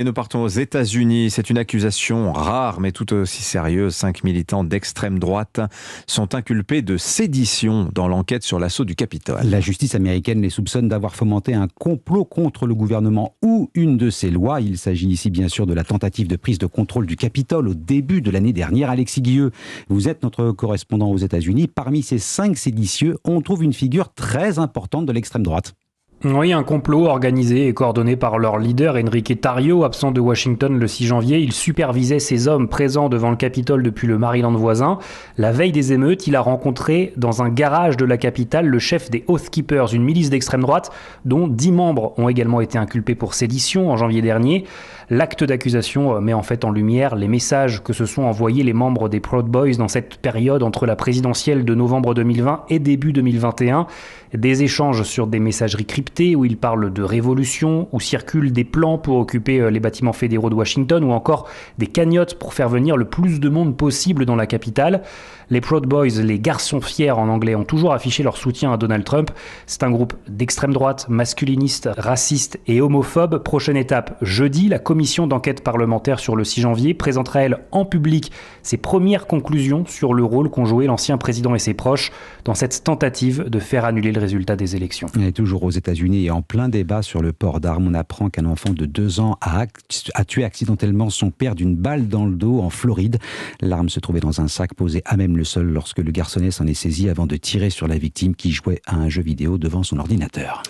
Et nous partons aux États-Unis. C'est une accusation rare, mais tout aussi sérieuse. 5 militants d'extrême droite sont inculpés de sédition dans l'enquête sur l'assaut du Capitole. La justice américaine les soupçonne d'avoir fomenté un complot contre le gouvernement ou une de ses lois. Il s'agit ici bien sûr de la tentative de prise de contrôle du Capitole au début de l'année dernière. Alexis Guilleux, vous êtes notre correspondant aux États-Unis. Parmi ces 5 séditieux, on trouve une figure très importante de l'extrême droite. Oui, un complot organisé et coordonné par leur leader Enrique Tarrio, absent de Washington le 6 janvier. Il supervisait ces hommes présents devant le Capitole depuis le Maryland voisin. La veille des émeutes, il a rencontré dans un garage de la capitale le chef des Oath Keepers, une milice d'extrême droite dont 10 membres ont également été inculpés pour sédition en janvier dernier. L'acte d'accusation met en fait en lumière les messages que se sont envoyés les membres des Proud Boys dans cette période entre la présidentielle de novembre 2020 et début 2021. Des échanges sur des messageries cryptées où ils parlent de révolution, où circulent des plans pour occuper les bâtiments fédéraux de Washington ou encore des cagnottes pour faire venir le plus de monde possible dans la capitale. Les Proud Boys, les garçons fiers en anglais, ont toujours affiché leur soutien à Donald Trump. C'est un groupe d'extrême droite, masculiniste, raciste et homophobe. Prochaine étape, jeudi, la commission d'enquête parlementaire sur le 6 janvier présentera, elle, en public, ses premières conclusions sur le rôle qu'ont joué l'ancien président et ses proches dans cette tentative de faire annuler le résultat des élections. Et toujours aux États-Unis et en plein débat sur le port d'armes, on apprend qu'un enfant de 2 ans a tué accidentellement son père d'une balle dans le dos en Floride. L'arme se trouvait dans un sac posé à même le sol lorsque le garçonnet s'en est saisi avant de tirer sur la victime qui jouait à un jeu vidéo devant son ordinateur.